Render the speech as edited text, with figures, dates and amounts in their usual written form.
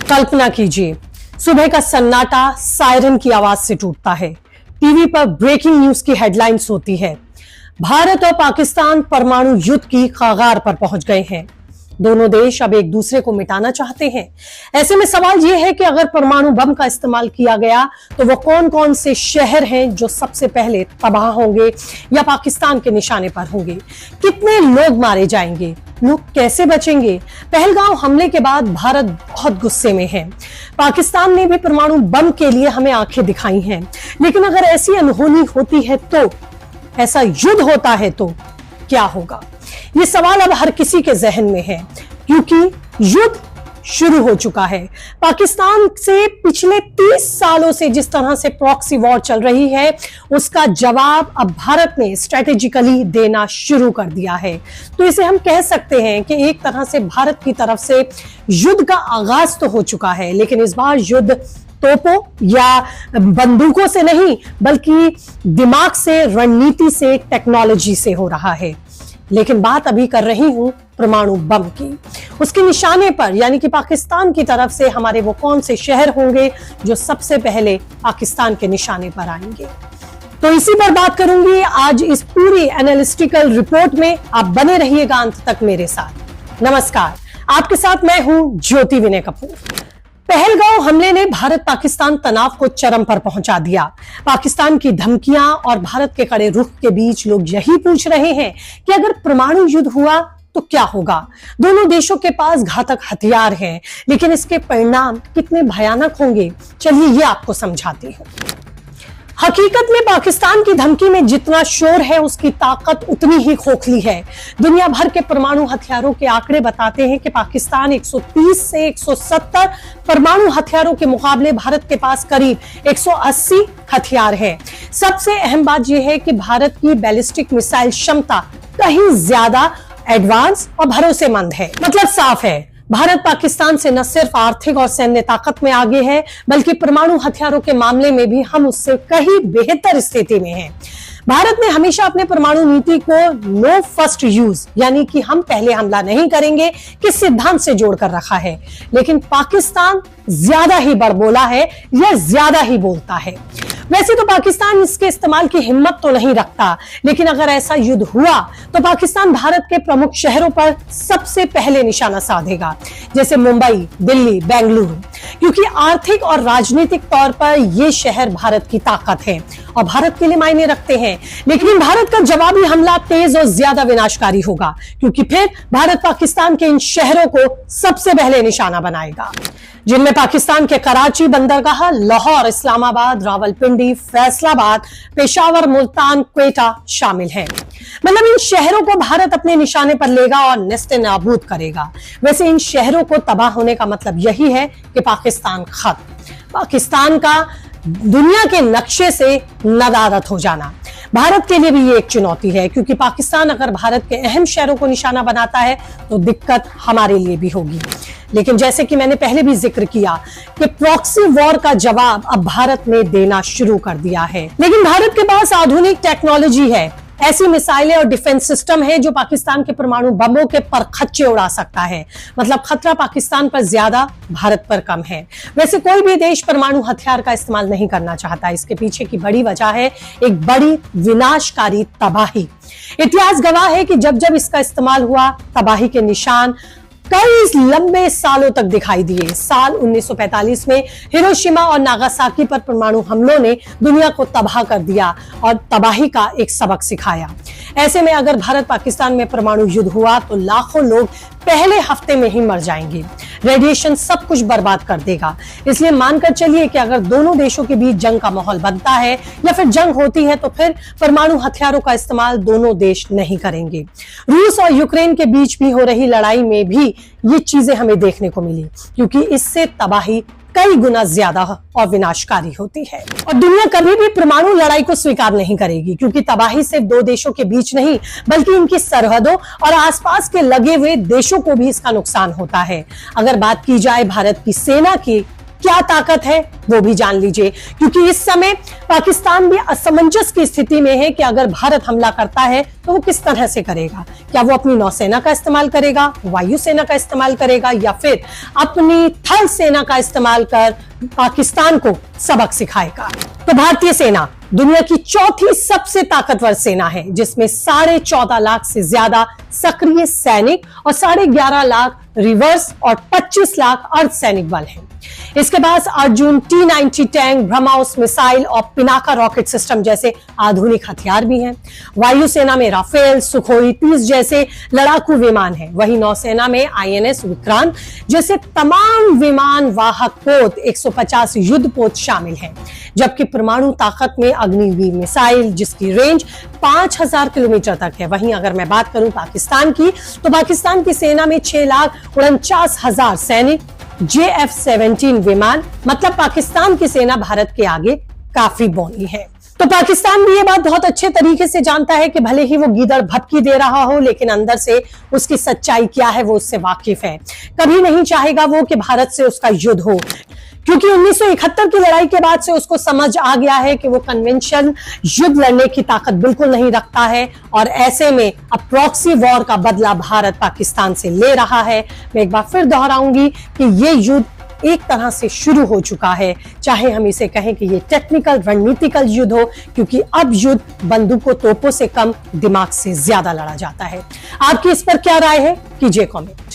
कल्पना कीजिए, सुबह का सन्नाटा सायरन की आवाज से टूटता है। टीवी पर ब्रेकिंग न्यूज की हेडलाइंस होती है, भारत और पाकिस्तान परमाणु युद्ध की कगार पर पहुंच गए हैं। दोनों देश अब एक दूसरे को मिटाना चाहते हैं। ऐसे में सवाल यह है कि अगर परमाणु बम का इस्तेमाल किया गया तो वो कौन कौन से शहर हैं जो सबसे पहले तबाह होंगे या पाकिस्तान के निशाने पर होंगे? कितने लोग मारे जाएंगे? लोग कैसे बचेंगे? पहलगाम हमले के बाद भारत बहुत गुस्से में है। पाकिस्तान ने भी परमाणु बम के लिए हमें आंखें दिखाई हैं, लेकिन अगर ऐसी अनहोनी होती है तो, ऐसा युद्ध होता है तो क्या होगा? ये सवाल अब हर किसी के जहन में है, क्योंकि युद्ध शुरू हो चुका है। पाकिस्तान से पिछले 30 सालों से जिस तरह से प्रॉक्सी वॉर चल रही है, उसका जवाब अब भारत ने स्ट्रेटेजिकली देना शुरू कर दिया है। तो इसे हम कह सकते हैं कि एक तरह से भारत की तरफ से युद्ध का आगाज तो हो चुका है, लेकिन इस बार युद्ध तोपों या बंदूकों से नहीं, बल्कि दिमाग से, रणनीति से, टेक्नोलॉजी से हो रहा है। लेकिन बात अभी कर रही हूं परमाणु बम की। उसके निशाने पर, यानी कि पाकिस्तान की तरफ से हमारे वो कौन से शहर होंगे जो सबसे पहले पाकिस्तान के निशाने पर आएंगे, तो इसी पर बात करूंगी आज इस पूरी एनालिटिकल रिपोर्ट में। आप बने रहिएगा अंत तक मेरे साथ। नमस्कार, आपके साथ मैं हूं ज्योति विनय कपूर। पहलगाम हमले ने भारत पाकिस्तान तनाव को चरम पर पहुंचा दिया। पाकिस्तान की धमकियां और भारत के कड़े रुख के बीच लोग यही पूछ रहे हैं कि अगर परमाणु युद्ध हुआ तो क्या होगा? दोनों देशों के पास घातक हथियार हैं, लेकिन इसके परिणाम कितने भयानक होंगे, चलिए ये आपको समझाती हूं। हकीकत में पाकिस्तान की धमकी में जितना शोर है, उसकी ताकत उतनी ही खोखली है। दुनिया भर के परमाणु हथियारों के आंकड़े बताते हैं कि पाकिस्तान 130 से 170 परमाणु हथियारों के मुकाबले भारत के पास करीब 180 हथियार हैं। सबसे अहम बात यह है कि भारत की बैलिस्टिक मिसाइल क्षमता कहीं ज्यादा एडवांस और भरोसेमंद है। मतलब साफ है, भारत पाकिस्तान से न सिर्फ आर्थिक और सैन्य ताकत में आगे है, बल्कि परमाणु हथियारों के मामले में भी हम उससे कहीं बेहतर स्थिति में हैं। भारत ने हमेशा अपने परमाणु नीति को नो फर्स्ट यूज, यानी कि हम पहले हमला नहीं करेंगे, के सिद्धांत से जोड़कर रखा है। लेकिन पाकिस्तान ज्यादा ही बड़बोला है या ज्यादा ही बोलता है। वैसे तो पाकिस्तान इसके इस्तेमाल की हिम्मत तो नहीं रखता, लेकिन अगर ऐसा युद्ध हुआ तो पाकिस्तान भारत के प्रमुख शहरों पर सबसे पहले निशाना साधेगा, जैसे मुंबई, दिल्ली, बेंगलुरु, क्योंकि आर्थिक और राजनीतिक तौर पर ये शहर भारत की ताकत है और भारत के लिए मायने रखते हैं। लेकिन भारत का जवाबी हमला तेज और ज्यादा विनाशकारी होगा, क्योंकि फिर भारत पाकिस्तान के इन शहरों को सबसे पहले निशाना बनाएगा, जिनमें पाकिस्तान के कराची, बंदरगाह, लाहौर, इस्लामाबाद, रावलपिंडी, फैसलाबाद, पेशावर, मुल्तान, क्वेटा शामिल हैं। मतलब इन शहरों को भारत अपने निशाने पर लेगा और नेस्ते नाबूद करेगा। वैसे इन शहरों को तबाह होने का मतलब यही है कि पाकिस्तान खत्म, पाकिस्तान का दुनिया के नक्शे से नदारद हो जाना। भारत के लिए भी ये एक चुनौती है, क्योंकि पाकिस्तान अगर भारत के अहम शहरों को निशाना बनाता है तो दिक्कत हमारे लिए भी होगी। लेकिन जैसे कि मैंने पहले भी जिक्र किया कि प्रॉक्सी वॉर का जवाब अब भारत ने देना शुरू कर दिया है। लेकिन भारत के पास आधुनिक टेक्नोलॉजी है, ऐसी मिसाइलें और डिफेंस सिस्टम है जो पाकिस्तान के परमाणु बमों के परखच्चे उड़ा सकता है। मतलब खतरा पाकिस्तान पर ज्यादा, भारत पर कम है। वैसे कोई भी देश परमाणु हथियार का इस्तेमाल नहीं करना चाहता। इसके पीछे की बड़ी वजह है एक बड़ी विनाशकारी तबाही। इतिहास गवाह है कि जब जब इसका इस्तेमाल हुआ, तबाही के निशान कई लंबे सालों तक दिखाई दिए। साल 1945 में हिरोशिमा और नागासाकी पर परमाणु हमलों ने दुनिया को तबाह कर दिया और तबाही का एक सबक सिखाया। ऐसे में अगर भारत पाकिस्तान में परमाणु युद्ध हुआ तो लाखों लोग पहले हफ्ते में ही मर जाएंगे। रेडिएशन सब कुछ बर्बाद कर देगा। इसलिए मानकर चलिए कि अगर दोनों देशों के बीच जंग का माहौल बनता है या फिर जंग होती है, तो फिर परमाणु हथियारों का इस्तेमाल दोनों देश नहीं करेंगे। रूस और यूक्रेन के बीच भी हो रही लड़ाई में भी ये चीजें हमें देखने को मिली, क्योंकि इससे तबाही कई गुना ज्यादा और विनाशकारी होती है। और दुनिया कभी भी परमाणु लड़ाई को स्वीकार नहीं करेगी, क्योंकि तबाही सिर्फ दो देशों के बीच नहीं, बल्कि इनकी सरहदों और आसपास के लगे हुए देशों को भी इसका नुकसान होता है। अगर बात की जाए भारत की सेना की, क्या ताकत है वो भी जान लीजिए, क्योंकि इस समय पाकिस्तान भी असमंजस की स्थिति में है कि अगर भारत हमला करता है तो वो किस तरह से करेगा। क्या वो अपनी नौसेना का इस्तेमाल करेगा, वायुसेना का इस्तेमाल करेगा, या फिर अपनी थल सेना का इस्तेमाल कर पाकिस्तान को सबक सिखाएगा। तो भारतीय सेना दुनिया की चौथी सबसे ताकतवर सेना है, जिसमें 14.5 लाख से ज्यादा सक्रिय सैनिक और 11.5 लाख रिवर्स और 25 लाख अर्धसैनिक बल हैं। इसके पास Arjun T-90 tank, BrahMos missile और पिनाका रॉकेट सिस्टम जैसे आधुनिक हथियार भी हैं। वायुसेना में राफेल, सुखोई 30 जैसे लड़ाकू विमान हैं। वहीं नौसेना में INS विक्रांत जैसे तमाम विमान वाहक पोत 150 युद्ध पोत शामिल हैं। जबकि परमाणु ताकत में अग्निवीर मिसाइल, जिसकी रेंज 5000 किलोमीटर तक है। वहीं अगर मैं बात करूं पाकिस्तान की, तो पाकिस्तान की सेना में 6,49,000 सैनिक, JF-17 विमान, मतलब पाकिस्तान की सेना भारत के आगे काफी बौनी है। तो पाकिस्तान भी ये बात बहुत अच्छे तरीके से जानता है कि भले ही वो गीदड़ भपकी दे रहा हो, लेकिन अंदर से उसकी सच्चाई क्या है वो उससे वाकिफ है। कभी नहीं चाहेगा वो कि भारत से उसका युद्ध हो, क्योंकि 1971 की लड़ाई के बाद से उसको समझ आ गया है कि वो कन्वेंशन युद्ध लड़ने की ताकत बिल्कुल नहीं रखता है। और ऐसे में अब प्रॉक्सी वॉर का बदला भारत पाकिस्तान से ले रहा है। मैं एक बार फिर दोहराऊंगी कि ये युद्ध एक तरह से शुरू हो चुका है, चाहे हम इसे कहें कि ये टेक्निकल रणनीतिकल युद्ध हो, क्योंकि अब युद्ध बंदूकों तोपों से कम दिमाग से ज्यादा लड़ा जाता है। आपकी इस पर क्या राय है, कीजिए कमेंट।